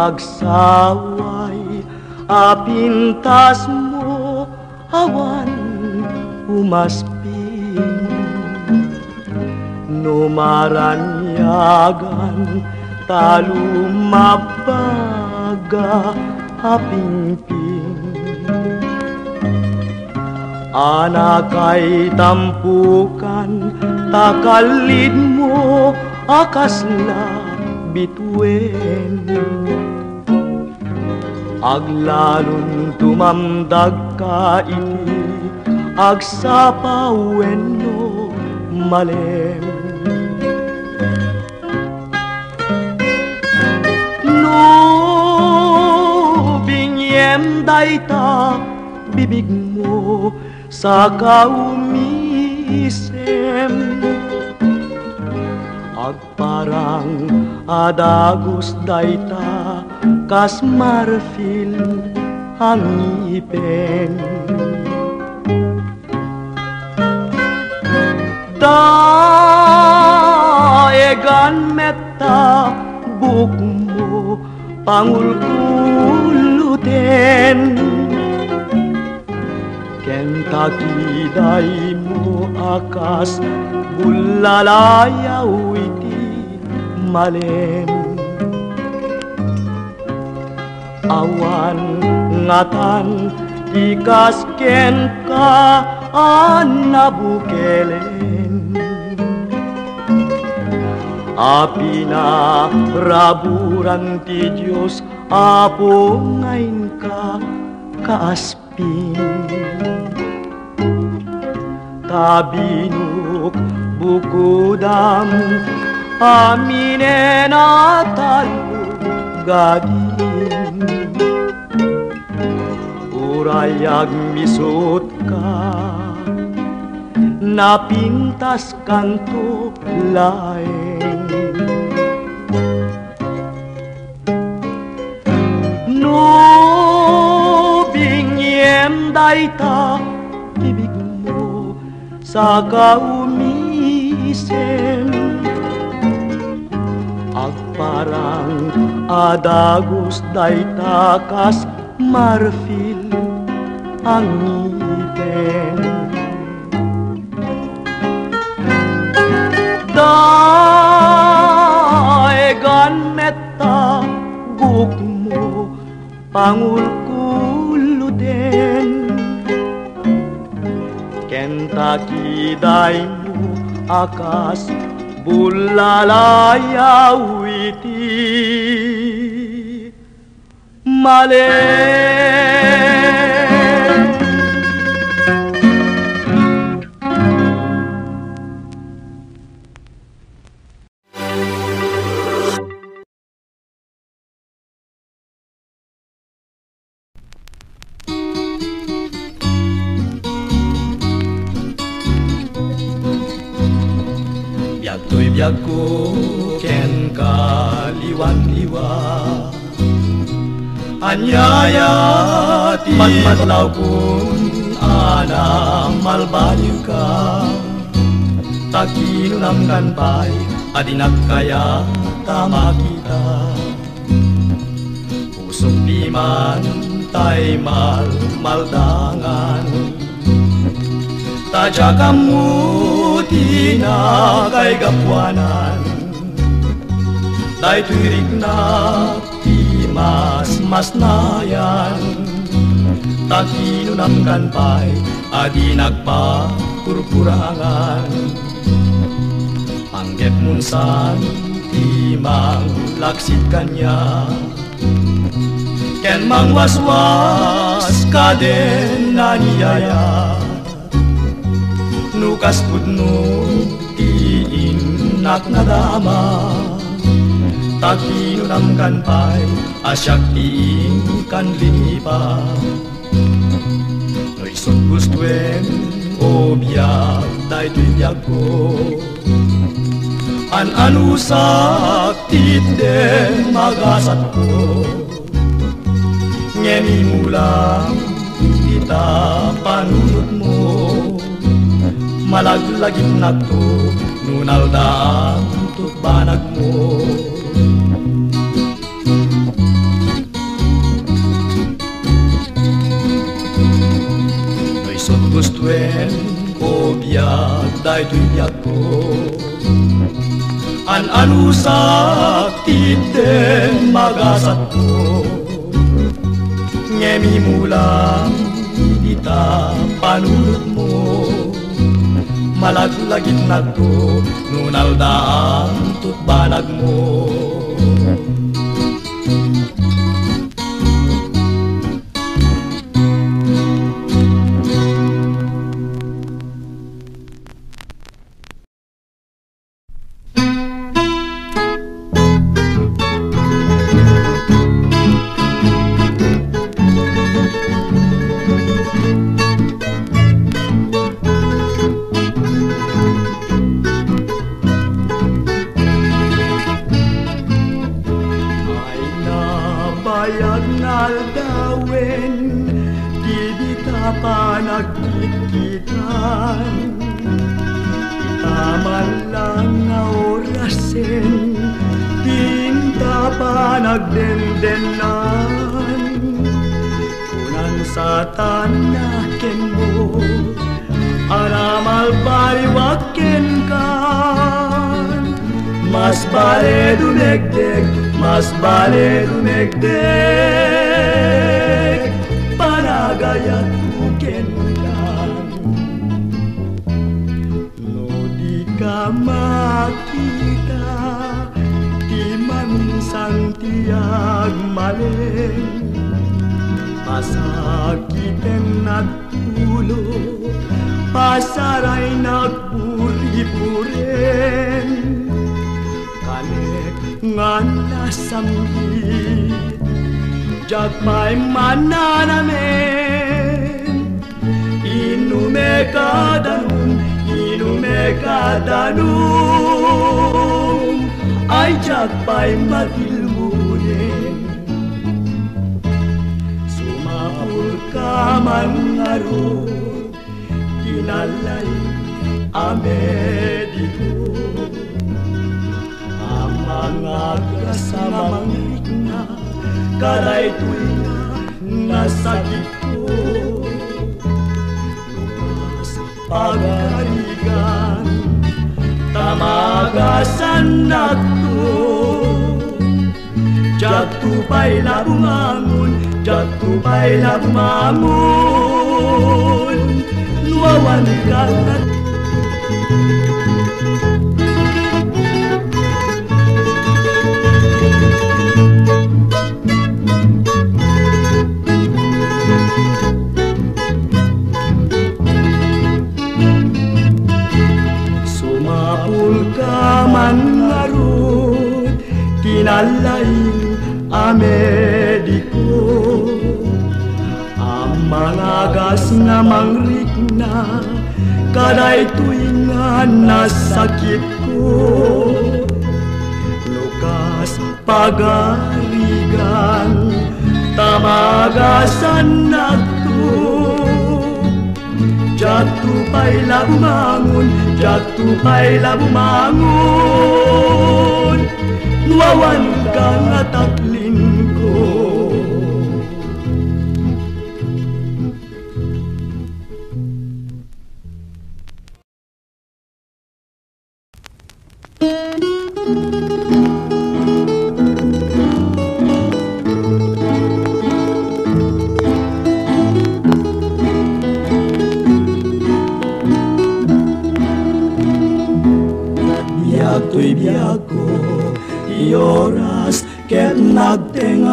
magsaway, apintas mo awan umaspin. Numaranyagan talumabaga apingping. Anak ay tampukan, takalid mo akas na bituin. Aglalong tumamdag ka iti, agsapawen no malem. No binyem dayta bibig mo sa kaumisem, agparang adagos dayta kas marfil ang ngipin. Daegan meta buk mo pangulkuluten, Kentucky day mo akas bulalayaw iti malem. Awan ngatan ikasken ka anabukelen, api na raburan ti Diyos apo ngayon ka kaaspin. Tabinuk bukudam aminen atalugadin, urayag misut ka napintas kanto laeng. No binyem dayta bibig mo sa kaumisem, agparang adagos dayta kas marfil ang ngipin. Daegan meta buk mo pangulkuluten, Kentucky day mo akas bulalayaw iti malem. Biagto'y biag ko ken kaliwan-liwa, anyaya ti matlaw kun anang malbanyo ka. Takinunam kan pa'y adinak kaya tamakita, pusok di man tay maldangan. Tadya kamu tina kay gapwanan, day tuirik na ti mas nayan. Takinunam kan pa'y adi nagpapurpurangan, panggep munsan ti mang laksit kanya, ken mang waswas ka den naniyaya. Nukas pudno ti inak na dama, takinunam kan pa'y asyak ti kan linipa. No'y sut gustuen o biag day tuy biag ko, an-anusak titde magasat ko. Ngemi mulang kita panunod mo, malaglagip na to nunaldaan to't banag mo. wen o biag day tuyag ko an usak titen magasat ko ngemi mulang ita panulot mo malaglagit na to nunaldaan tutbanag mo panagkikitan itaman lang na orasen tinta panagdendenan kunan sa tanaken mo aramal pariwaken kan mas bale dumegdeg panagayat makita di mansang tiag maleng pasakiten nagpulo pasaray nagburi-buren kanek nga nasamgit jag may mananamen inume kadanung ay jakpay matilmunin sumapul ka man ngaro kinalay amediko mga kasamang rikna karay tuwina nasakit ko pagarigan tamagasan nagto jagtupay na bumangon luwawan ka na mangarut kinalain amediko amangagas na mangrikna kaday tuingan na sakit ko lukas pagarigan tamagasan nagto jagtupay la bumangon nuwawan ka nga taklin ko Tuy biag ko ioras ket nagtengan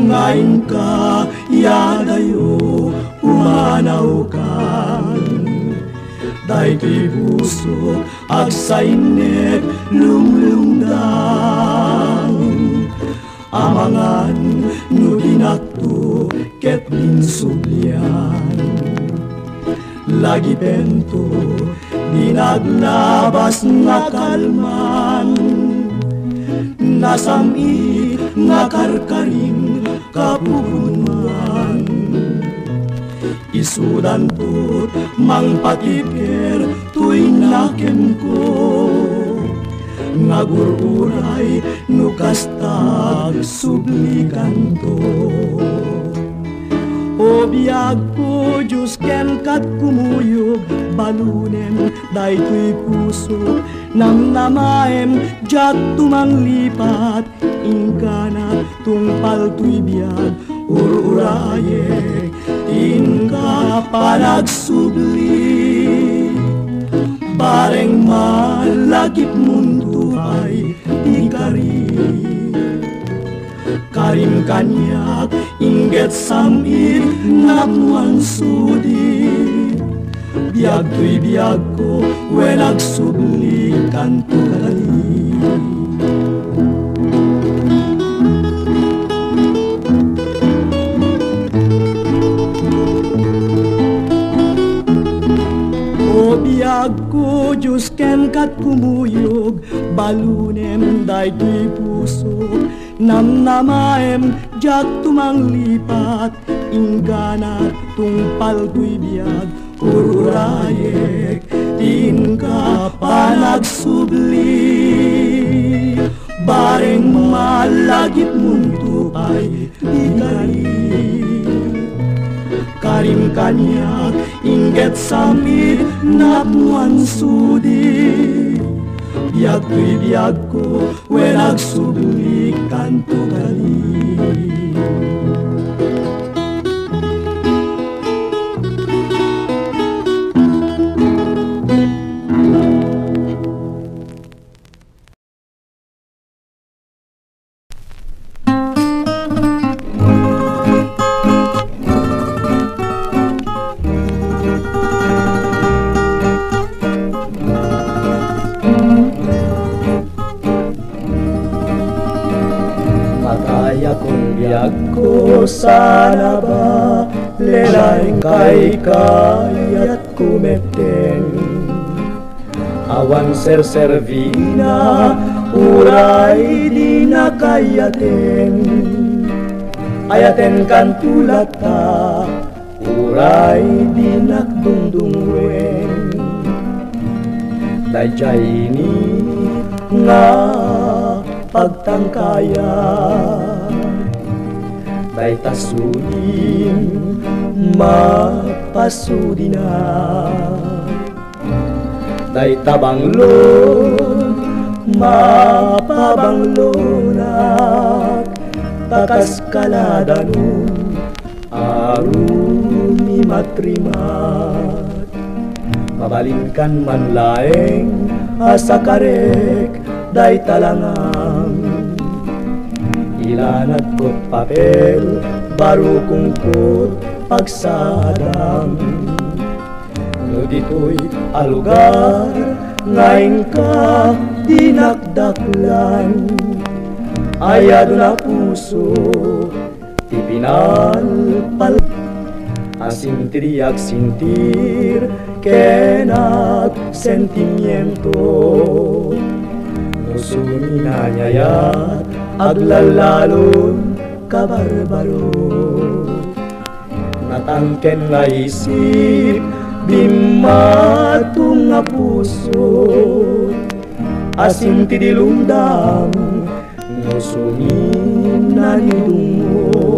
ngayon ka yadayo umanaw kan daytoy puso agsainet lumlungdan amangan no ginakto ket linsublian lagi bento dinaglabas nga kalman nasami nga karkaring kapuman isudan to't mangpatiker tuy naken ko ngagururay nukastag sublikan to o biag ko Diyos ken kat kumuyog balunem daytoy puso namnamaem jak tumanglipat ingkana tungpal tuy biag ururayek tingka panagsubli bareng malagip mundo ay ikari karim kanyak inget samir namuan sudi biag tuy biag ko wenag subli kanto kali o biag ko Diyos ken kat kumuyog balunem daytoy puso namnamaem jak tumanglipat ingana tungpal tuy biag ururayek tingka panagsubli bareng malagip mundo ay ikali karim kanyak inget samir namuan sudi biag tuy biag ko wenag subli kanto kali kung biag ko sana ba lelay kay kayat kumeten awan serservina uray di na kayaten ayaten kan tulata uray di nakdungdungwen dayjay ini nga pagtangkaya day tasudin mapasudina day tabanglo mapabanglonat takas kaladanun arumi matrimat mabalinkan man laeng asakarek day talangang ilanat ko papel baru kungkot pagsadam no dito'y alugar ngayon ka dinakdaklan ayado na puso ipinalpal asintiriak sintir kenak sentimiento no suminanyayat aglalalon kabarbaro natangken nga isip bimatung nga puso asin ti dilundam no suminanidungo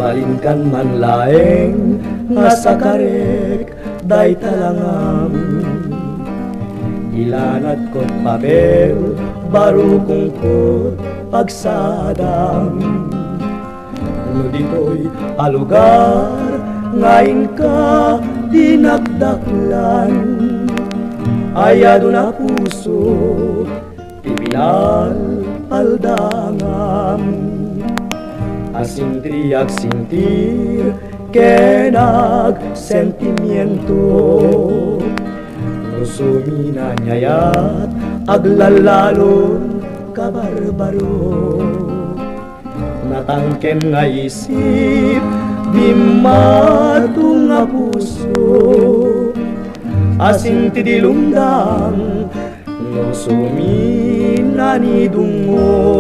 mabalinkan man laeng nga sakarek day talangam ilanat ko't papel baru kungkot pagsadam no dito'y alugar ngayon ka dinakdaklan ayado na puso ipinalpaldangam asintriak sintir kenag sentimiento no suminanyayat aglalalon kabarbaro natangken nga isip bimatung nga puso asin ti dilundang no suminanidungo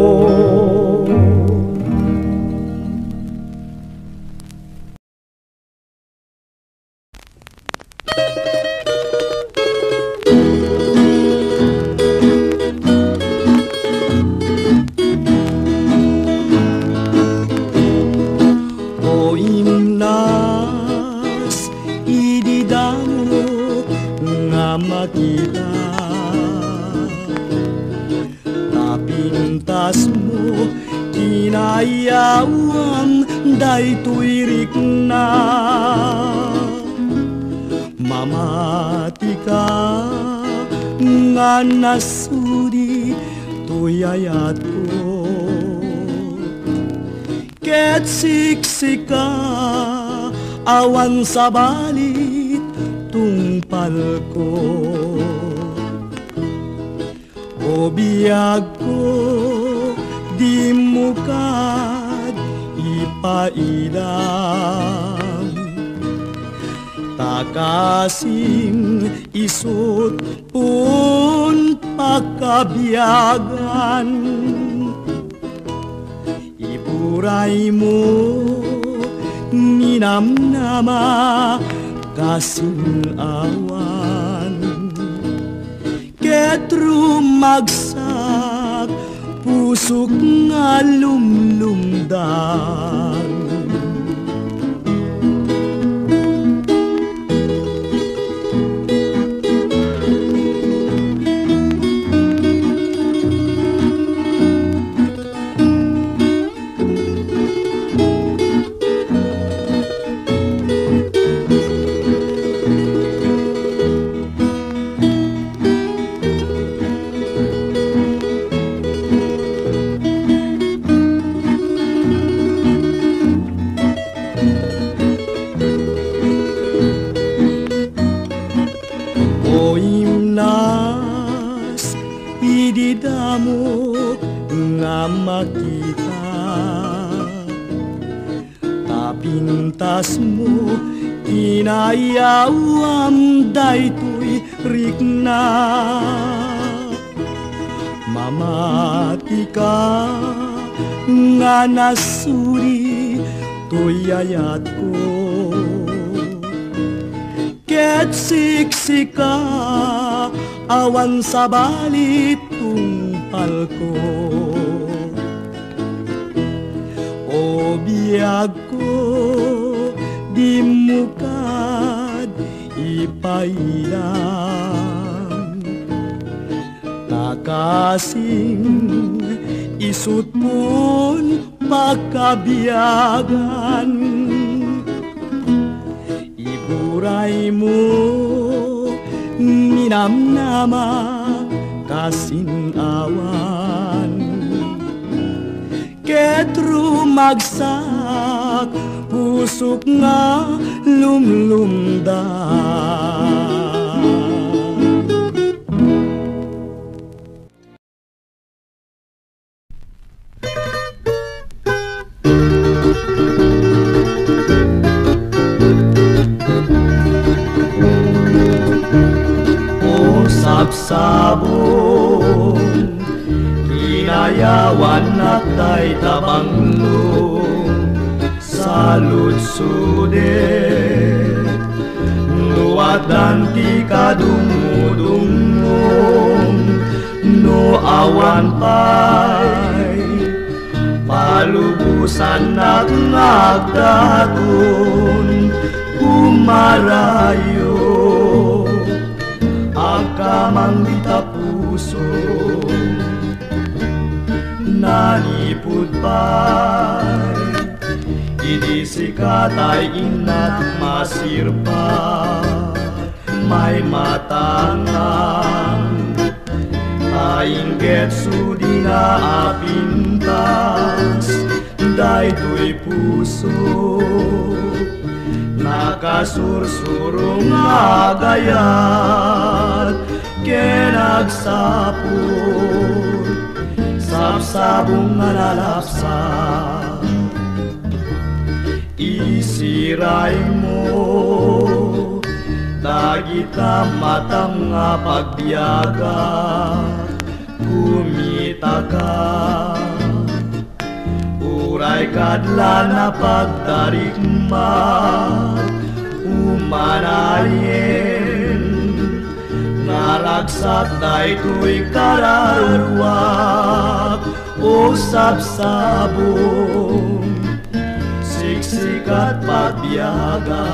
yawang daytoy rikna. Mamati ka nga nasudi tuyayat ko, ket siksika awan sa balit tungpal ko. O biyag ko di mo kad ipaidam, takasing isot pun pagkabiyagan. Iburay mo ninamnama kasing awan, ket rumagsak pusok nga lumlumdan. Ididamo nga makita, tapintas mo inayawam daytoy rikna. Mamati ka nga nasuri tuyayat ko, ket siksika awan sa balit tungpal ko. O biyag ko di mo kad ipaidam, takasing isut pun pagkabiyagan. Iburay mo ninamnama kasing awan, ket rumagsak pusok nga lumlumdan. Sabong inayawan at tay tabanglong sa lutsude, nuwatan ti kadumudumong no awan pay palubusan at nagdaton kumarayo. Akamang dita puso nalipud pa'y idi sikatay inat masirpa, may matangang taingget sudi na apintas daytoy puso nakasursurong agayat kenagsapon sapsabong nalalapsa. Isiray mo dagita matang nga pagbiyaga, kumita ka uray kadla na pagtarikmat umanayin, naragsak daytoy kararuak o sapsabong siksikat pagbiyaga.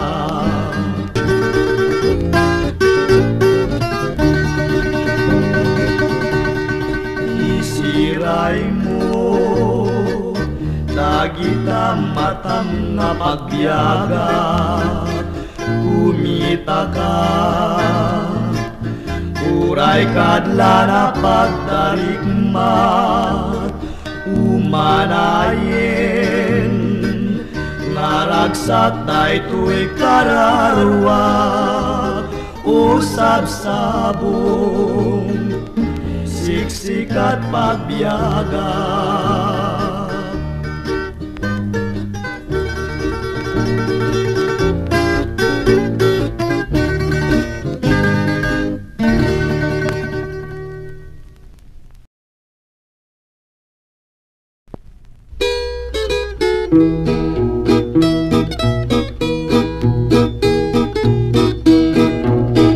Isiray mo dagita kita matang nga pagbiyaga, kumita ka. Uray kadla na pagdarikmat, umanayin, ngaragsak tay tu'y kararwa, usab-sabong, siksik at pagbiyaga.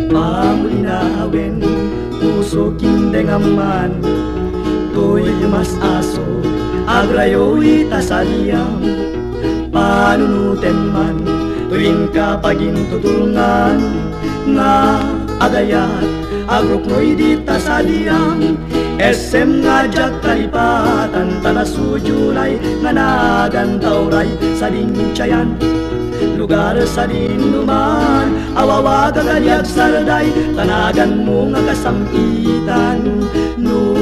Pamulinawin, puso kindengaman, to'y mas aso, agrayo itasaliyam. Panunuten man, tuwing kapagin tutulungan, nga agayat, agrupno'y ditasaliyam. SM nga jak kalipatan, tanasujulay, nga nagantauray sa dinchayan. Lugar sa dinuman, awawaga kaliag sarday, tanagan mo nga kasampitan. No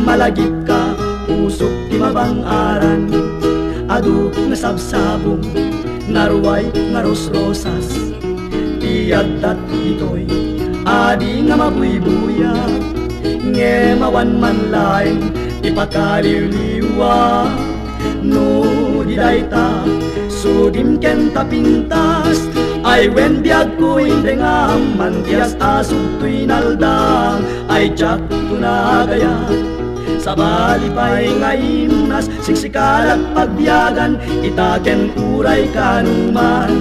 malagip ka, pusok ti mabang-aran, adu nga sabsabong, naruway nga rosrosas. Tiyagdat ito'y adi nga mabuybuya, nge mawan man laing ipakaliw-liwa. No diday ta, sudim ken tapintas, ay wen biag ko hindi nga mantias asog to'y naldang, ay jak tunagayat. Sa balipay nga imnas, siksikal at pagbiyagan, itaken uray kanuman.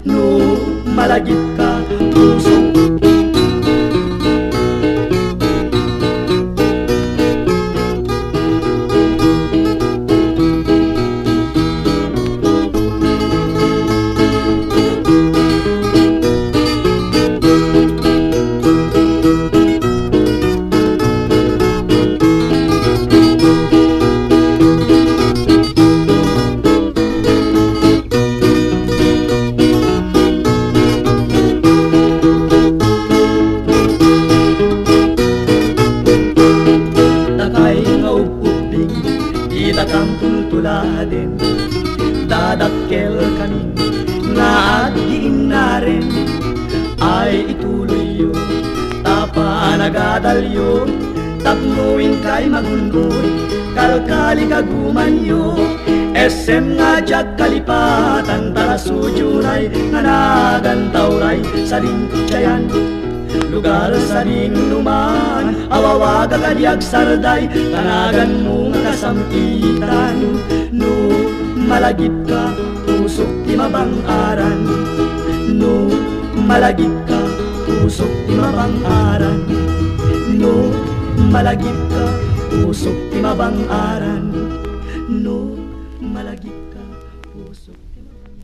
No malagip ka, puso dadakkel kaming naagdiin na rin, ay ituloy yun, tapanagadalyo, tapnuin kay magundoy, kalkali kaguman yo. SM nga jak kalipatan, tarasujuray, nga nagantauray sa dinchayan. Lugar sa dinuman, awawaga kaliag sarday, tanagan mo nga kasampitan. No malagip ka, pusok ti mabang-aran. No malagip ka, pusok ti mabang-aran. No malagip ka, pusok ti mabang-aran. No malagip ka, pusok ti mabang-aran.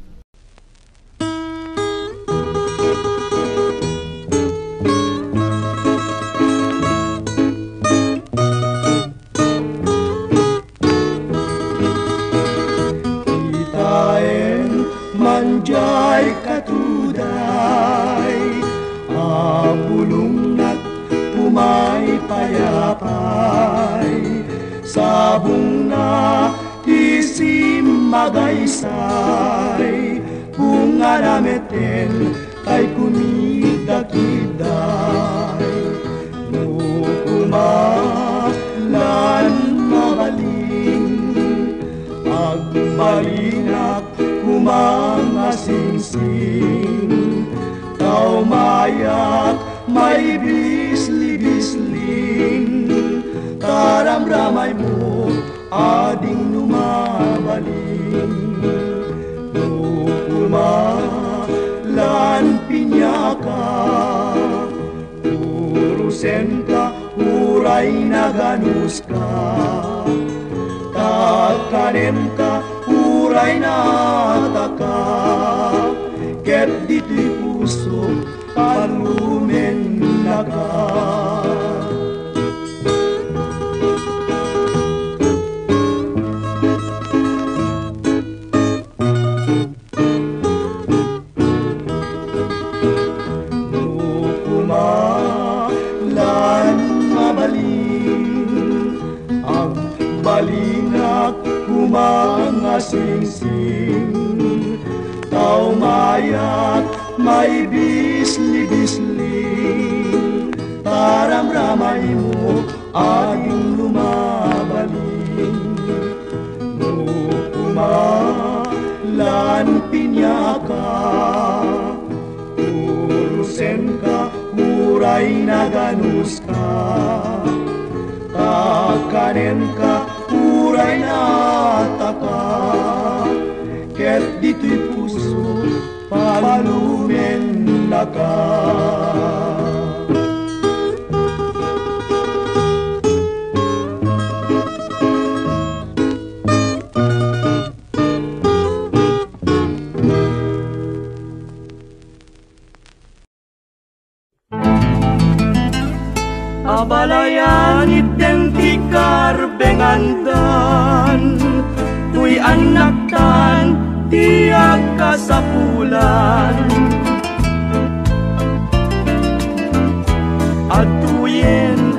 Manjay katuday, abulong na't pumay payapay, sabong na isim magaysay, bunga nameten kay kumidakiday. Nukumalan mabaling, agmalinak kumangasingsing, tao mayak may bisli-bisling, taramramay mo ading numabaling. Nukumalan pinyaka, urusen ka, uray na ganus ka, kakanem ka, uray na taka, ket dito'y puso palumen na ka. Tao mayat may bisli-bisli, taram-ramay mo aking lumabaling. Nukumalan pinyaka, urusen ka, uray na ganus ka. Takanen ka, uray na taka, ket dito'y puso palumen na ka. Abalayan identikar bengandan, tuy anak tan tiag kasapulan.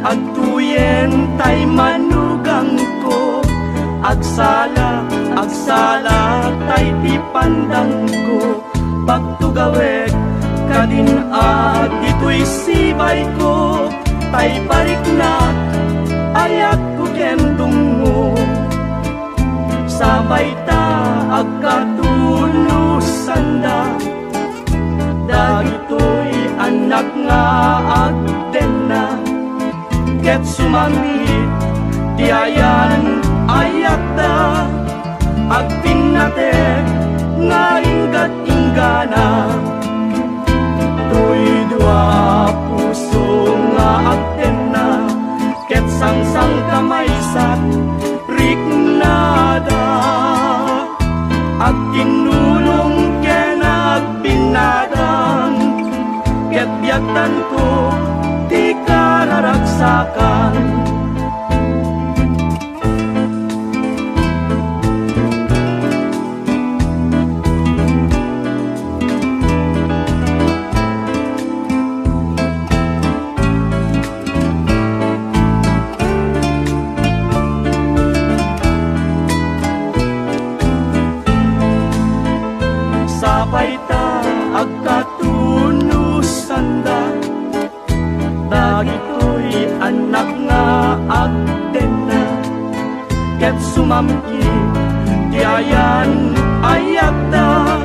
Agtuyen tay manugang ko, agsala tay ti pandang ko. Pagtugawek kadin dito'y sibay ko, tay pariknak ayak ko kendong mo. Sabay ta agkatulusan da, dagito'y anak nga agden na. Ket sumamit tiayan ayak da, agpinatek nga inggat-inggana. Tuy dua puso nga agden na, ket sang-sang kamaysat riknada. Agtinulong ken agpinadang, ket biagtan ko di kararagsakan. Sabay ta agkatunusan da, dagito'y anak nga agden na. Ket sumamki tiayan ayak da,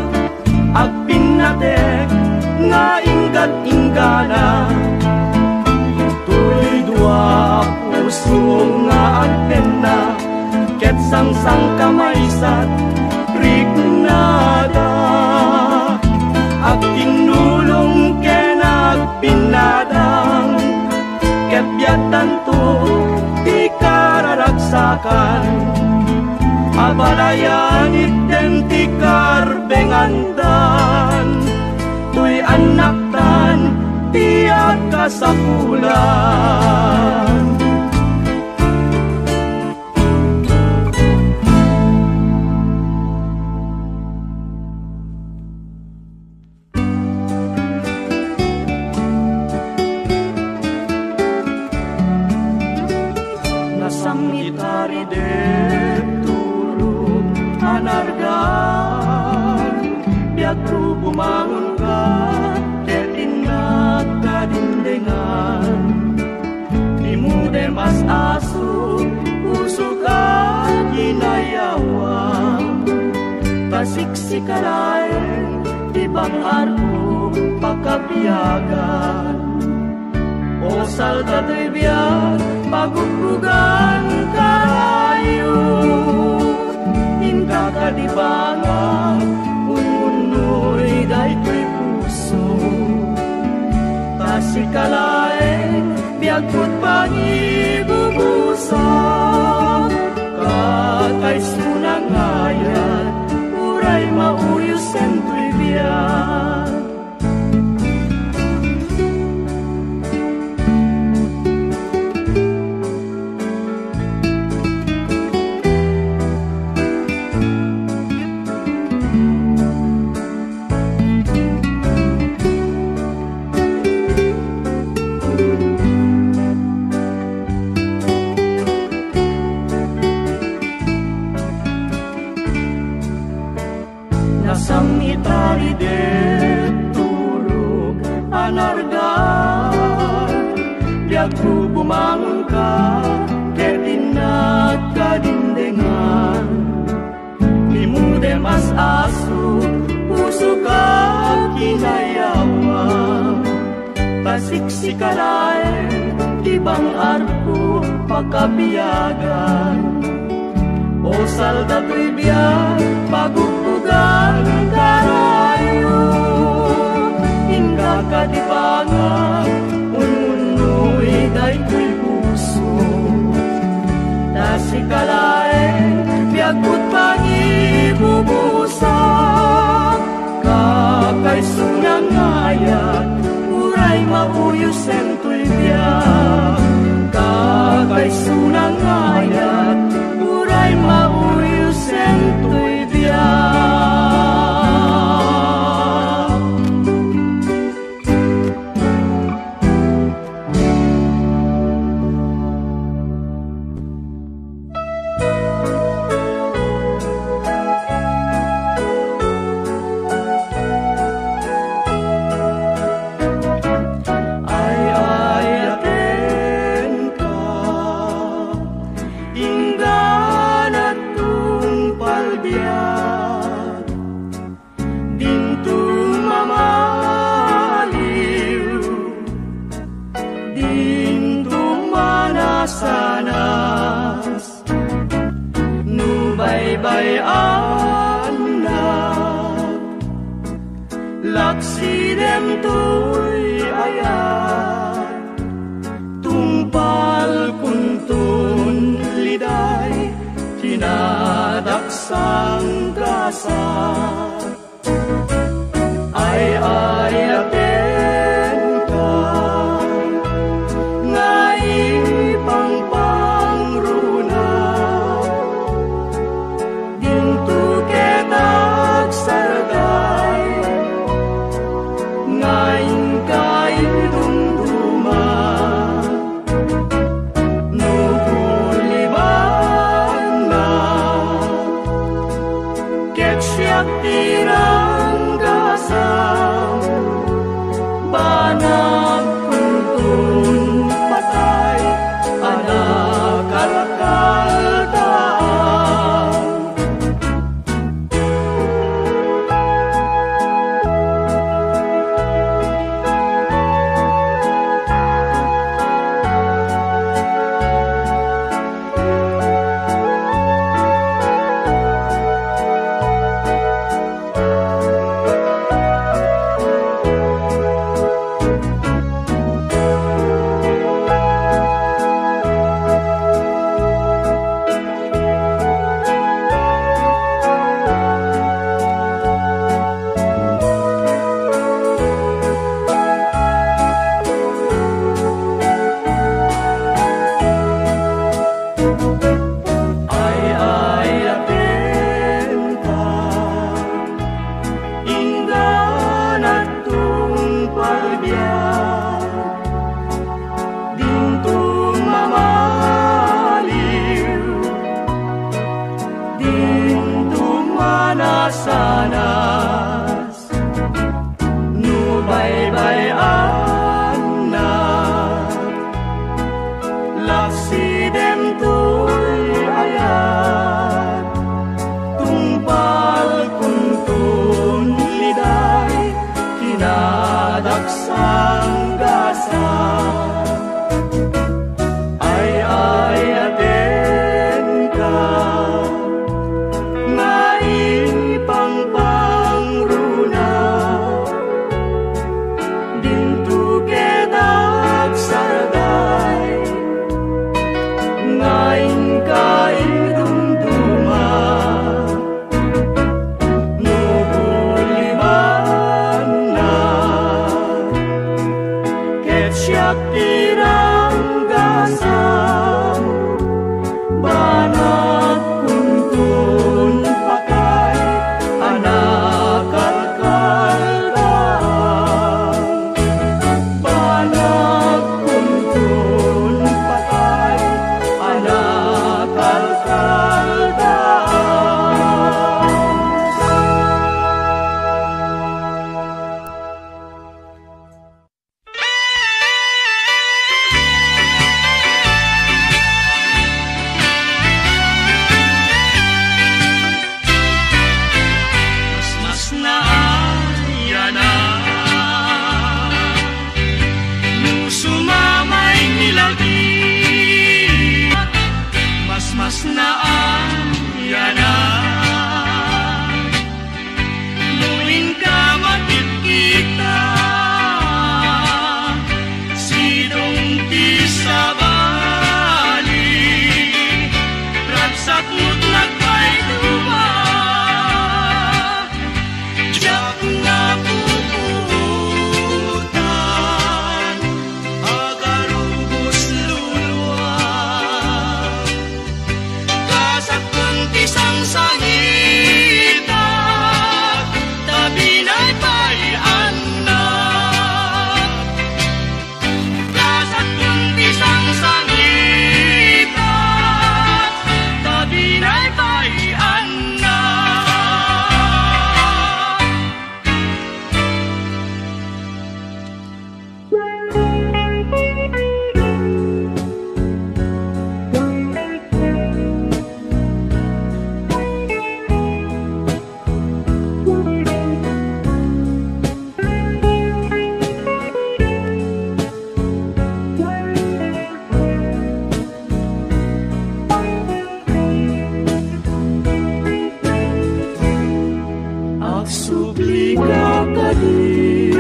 agpinatek nga inggat-inggana. Tuy dua puso nga agden na, ket sang-sang kamaysat riknada. Agtinulong ken agpinadang, ket biagtan to di kararagsakan. Abalayan identikar bengandan, tuy anak tan tiag kasapulan. Nasammitari det turun anargan, biag tu bumangon ka, ketin nagkadindengan. Di mo demas aso, puso ka ginayawang. Pasiksikalain, ibang arko pagkabiyagan. O salta to'y biyak, pagugrugan kayo. Inka kadibangan, ununoy dayto'y puso. Tasikalain, biagkot pangigubusan. Kakay sunangayan, uray mauyos sento'y biyak. nasam itari de tulog anargan biag ku bumangon ka ketinat kadindengan nimude mas asu puso ka kinayawa tasiksikalay ibang arko pagkabiyagan o salda to'y biyag pagupugan karayo hingga kadibangan ununoy day ko'y puso tasikalain biyagkut pangibubusa kakay sunang ayat uray mauyusen to'y biyag kakay sunang ayat uray mauyusen to'y biyag. Sanas nubaybayan na laksidem to'y ayat tungpal kuntun liday kinadaksang kasat ay ayaten ka tiranggasam banag kuntun patay anak kalkaltaan sanas nubaybayan na laksidem to'y ayat tungpal kuntun liday kinadaksang gasat ay ayaten ka pangpa agsublika kadi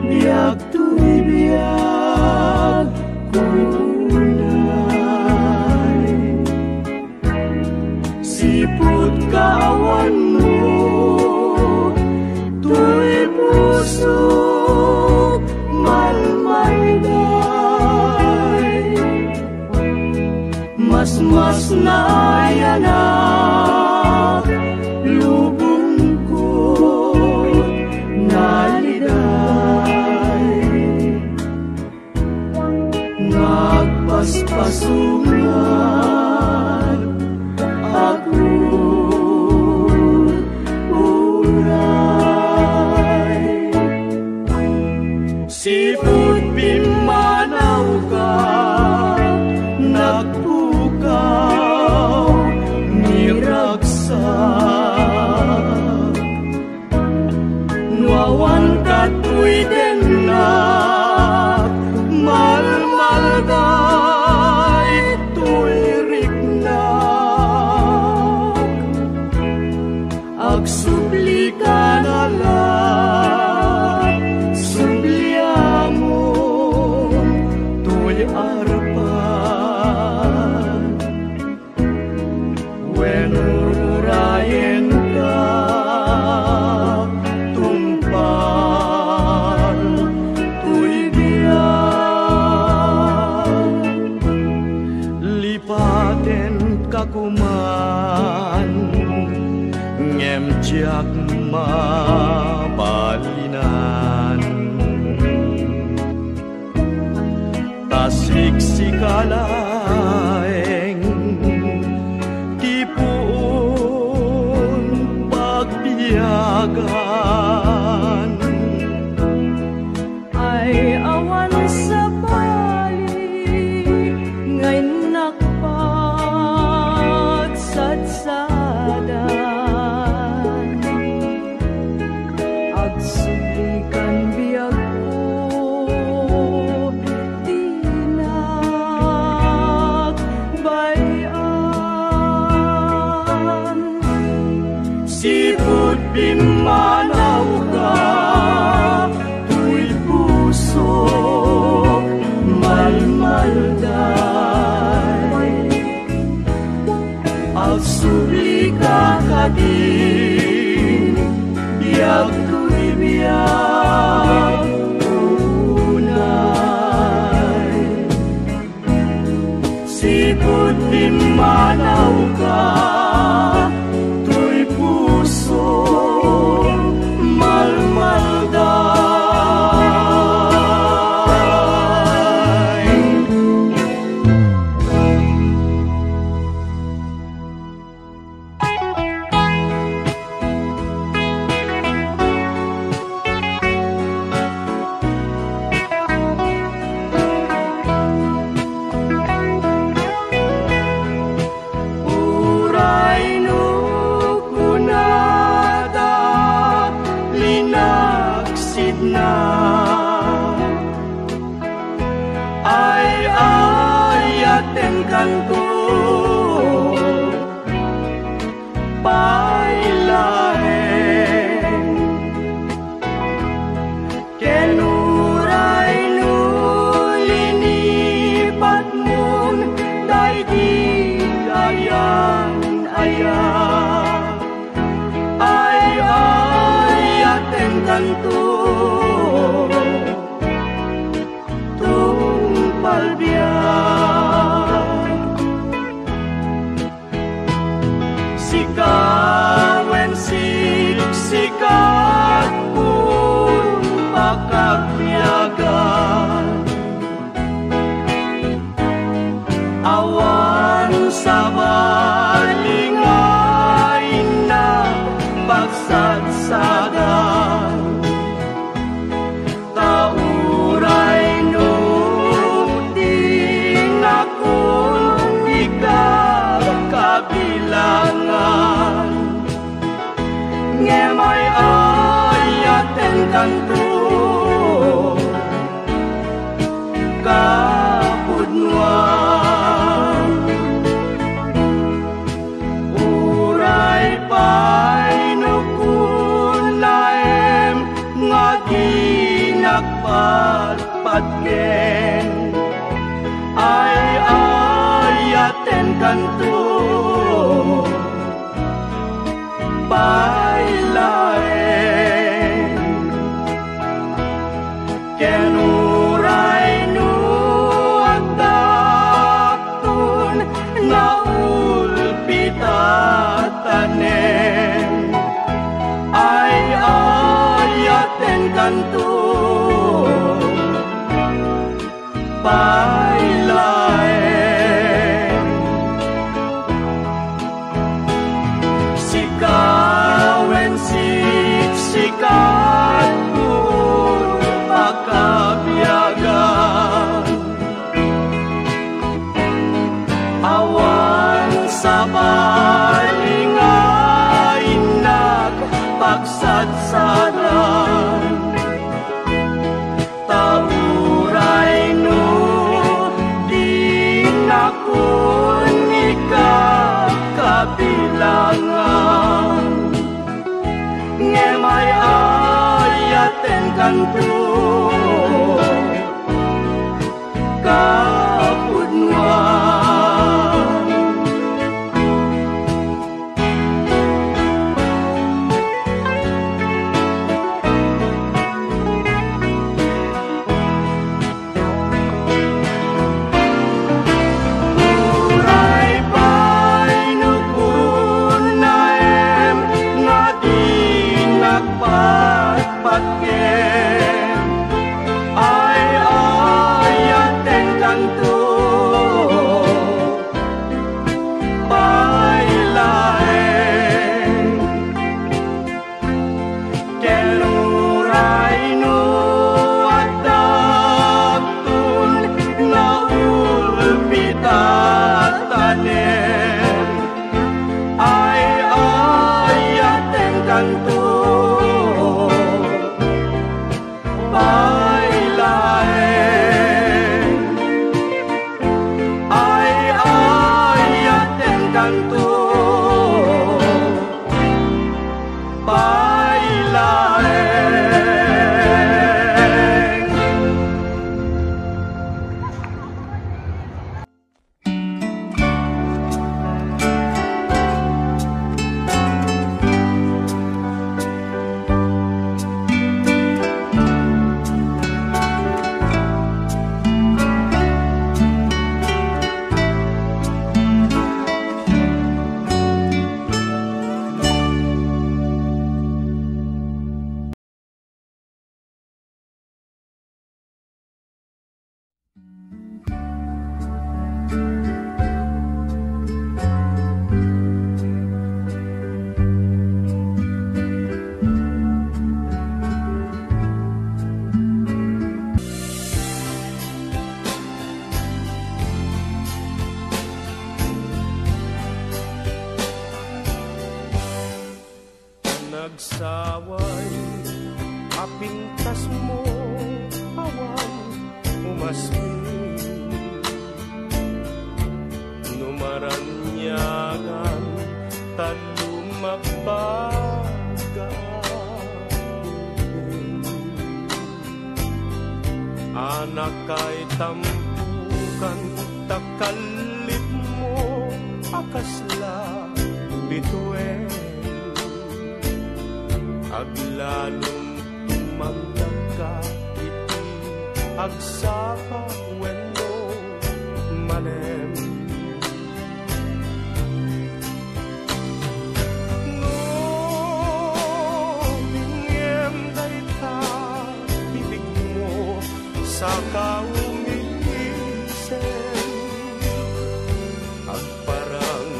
biag tuy biag kunay siput kaawan mo tuy puso malmayday mas nayanak lubong ko naliday nagpaspasungan ako uray siput pimanaw ka nagpukaw niragsak nuawan katoy den na malmalday tuirik na agsublika na lang subliamo tuy arpan when urayen ka tumpal tuy biyak lipaten kakuman ngem jak mapalinan tasik sikalaeng tipuon pagbiyagan ay awan sa bali ngay nakpagsadsadan agsublikan biag ko tinakbayan siput pimanaw ka tuy puso malmalday agsublika kadi biag tuy biag kunay siput pimanaw ka tuy puso malmalday uray no kunada linaksid na ay ayaten kanto pailaeng kenuray no linipat mon daigdig ayan ay ayaten kanto tumpal biag sikawen siksikat pun pakagbiagan awan sa balingain na pagsagsagan tauray no tinakon ikakabilangan ngemay ayaten kanto kapudnuan uray pay no sadsadan. Tauray no di nakon ikakabilangan, ngemay ayaten kanto kapudnuan. Uray pa'y nukunaem nga di nagpatpatken, ay ayaten kanto pailaeng. Keluray no at dagtun na ulpitatanen, ay ayaten kanto pailaeng. Ay ayaten kanto pailaeng. Nagsaway apintas mo awan umasmin, numaranyagan talumagbagaan. Anak kay tampukan takalit mo akasla bituin, aglalong tumangdag ka iti agsapa wenno malem. No bingem dayta bibig mo sa kaumisen, agparang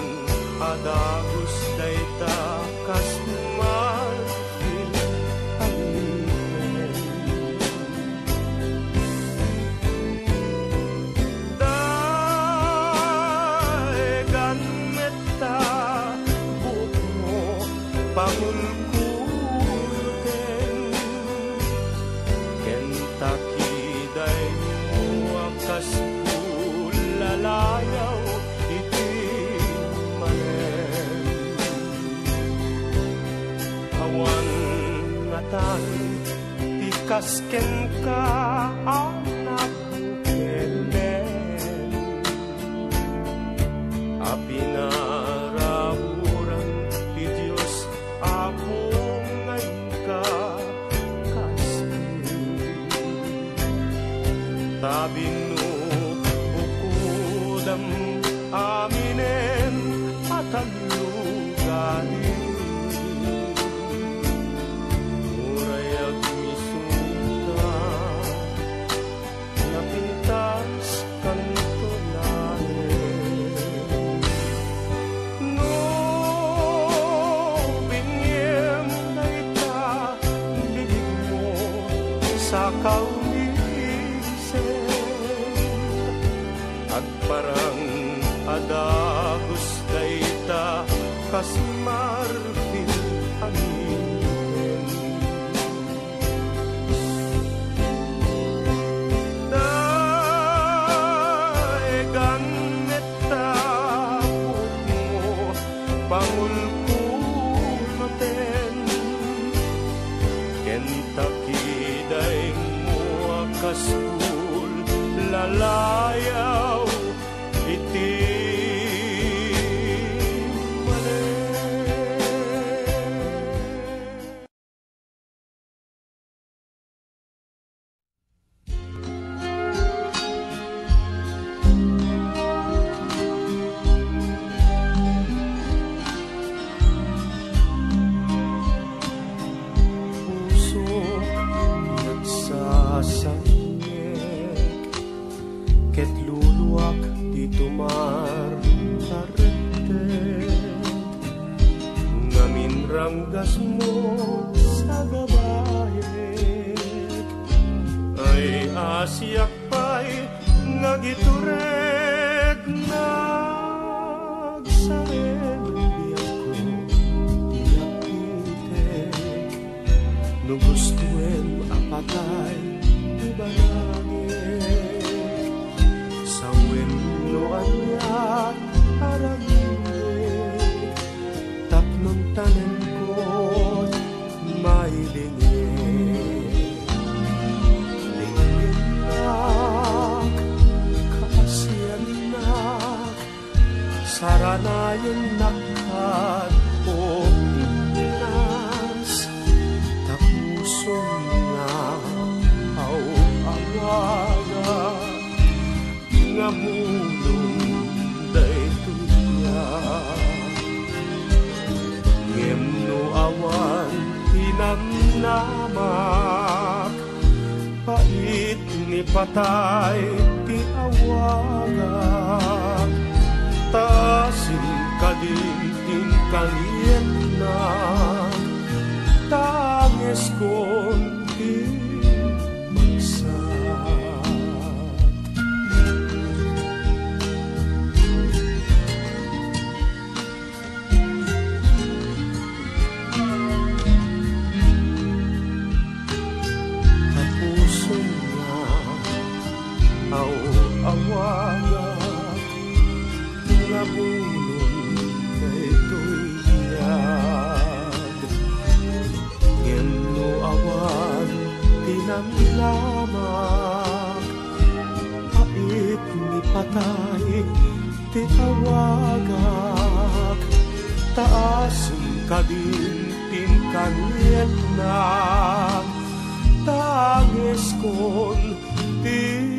adagos dayta kasmar pangulkulten, Kentucky day mo akas ulalayaw iti manem. Awan ngatan tikasken ka anak kelen, apinaraburan ti Diyos among ngayon ka kasmin. Tabino ukudam aminen at aluganin, murayag misuta napintas kanto lain. No bingem dayta bibig mo sa kaumisen, agparang adagos dayta kasmarfil angin. Takiday mo akaskul lalayaw iti ranggas mo sa gabayek ay asyak pa'y nagiturek nagsarel biyak ko tiyak itek no gustuin apatay ibanagin sawin no anyat aragin tapnong tanen may lingin nak kaasiyan nak saranayan nakad o pinas tapusong nga awaga nga mulong daytuya ngemno awan namnamak pait ni patay ti awagak tasin kadintin kalian na tangis konti awagat nga bulong daytoy iyad ngeno awan tinamlamak pait ni patay ti awagak taasim kadintin kaniet na tangis kon ti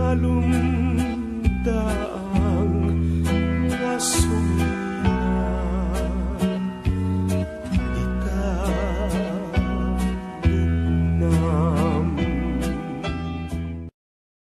talumdaan.